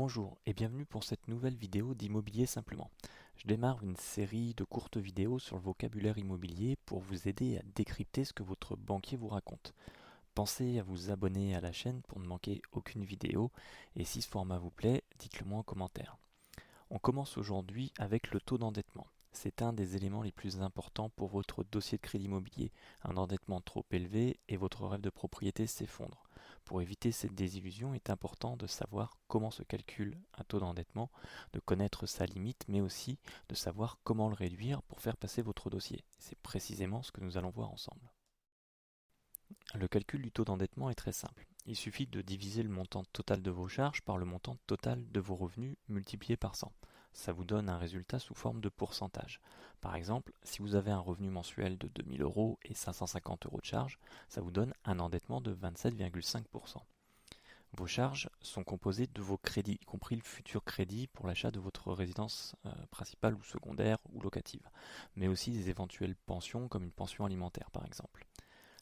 Bonjour et bienvenue pour cette nouvelle vidéo d'Immobilier Simplement. Je démarre une série de courtes vidéos sur le vocabulaire immobilier pour vous aider à décrypter ce que votre banquier vous raconte. Pensez à vous abonner à la chaîne pour ne manquer aucune vidéo et si ce format vous plaît, dites-le moi en commentaire. On commence aujourd'hui avec le taux d'endettement. C'est un des éléments les plus importants pour votre dossier de crédit immobilier. Un endettement trop élevé et votre rêve de propriété s'effondre. Pour éviter cette désillusion, il est important de savoir comment se calcule un taux d'endettement, de connaître sa limite, mais aussi de savoir comment le réduire pour faire passer votre dossier. C'est précisément ce que nous allons voir ensemble. Le calcul du taux d'endettement est très simple. Il suffit de diviser le montant total de vos charges par le montant total de vos revenus multiplié par 100. Ça vous donne un résultat sous forme de pourcentage. Par exemple, si vous avez un revenu mensuel de 2000 euros et 550 euros de charges, ça vous donne un endettement de 27,5%. Vos charges sont composées de vos crédits, y compris le futur crédit pour l'achat de votre résidence principale ou secondaire ou locative, mais aussi des éventuelles pensions comme une pension alimentaire par exemple.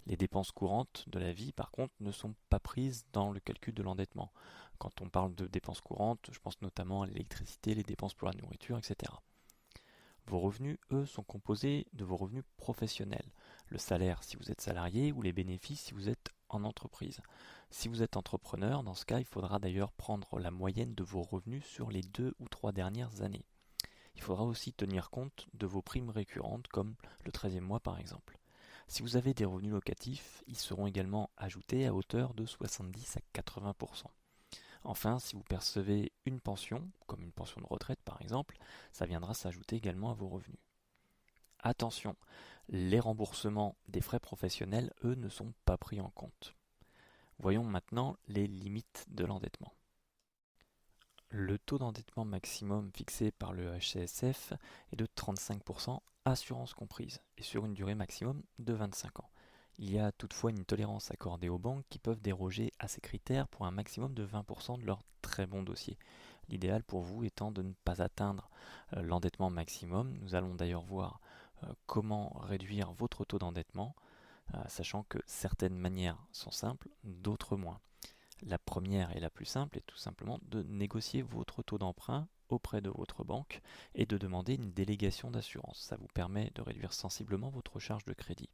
Les dépenses courantes de la vie, par contre, ne sont pas prises dans le calcul de l'endettement. Quand on parle de dépenses courantes, je pense notamment à l'électricité, les dépenses pour la nourriture, etc. Vos revenus, eux, sont composés de vos revenus professionnels. Le salaire si vous êtes salarié ou les bénéfices si vous êtes en entreprise. Si vous êtes entrepreneur, dans ce cas, il faudra d'ailleurs prendre la moyenne de vos revenus sur les 2 ou 3 dernières années. Il faudra aussi tenir compte de vos primes récurrentes, comme le 13e mois par exemple. Si vous avez des revenus locatifs, ils seront également ajoutés à hauteur de 70 à 80%. Enfin, si vous percevez une pension, comme une pension de retraite par exemple, ça viendra s'ajouter également à vos revenus. Attention, les remboursements des frais professionnels, eux, ne sont pas pris en compte. Voyons maintenant les limites de l'endettement. Le taux d'endettement maximum fixé par le HCSF est de 35%, assurance comprise, et sur une durée maximum de 25 ans. Il y a toutefois une tolérance accordée aux banques qui peuvent déroger à ces critères pour un maximum de 20% de leur très bon dossier. L'idéal pour vous étant de ne pas atteindre l'endettement maximum. Nous allons d'ailleurs voir comment réduire votre taux d'endettement, sachant que certaines manières sont simples, d'autres moins. La première et la plus simple est tout simplement de négocier votre taux d'emprunt auprès de votre banque et de demander une délégation d'assurance. Ça vous permet de réduire sensiblement votre charge de crédit.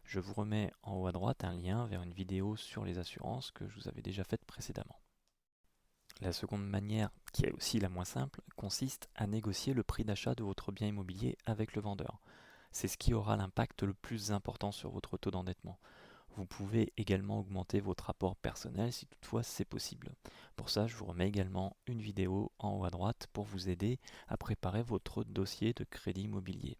Je vous remets en haut à droite un lien vers une vidéo sur les assurances que je vous avais déjà faite précédemment. La seconde manière, qui est aussi la moins simple, consiste à négocier le prix d'achat de votre bien immobilier avec le vendeur. C'est ce qui aura l'impact le plus important sur votre taux d'endettement. Vous pouvez également augmenter votre apport personnel si toutefois c'est possible. Pour ça, je vous remets également une vidéo en haut à droite pour vous aider à préparer votre dossier de crédit immobilier.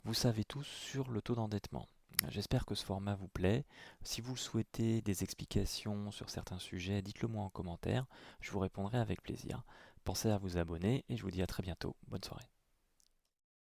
Vous savez tout sur le taux d'endettement. J'espère que ce format vous plaît. Si vous souhaitez des explications sur certains sujets, dites-le moi en commentaire. Je vous répondrai avec plaisir. Pensez à vous abonner et je vous dis à très bientôt. Bonne soirée.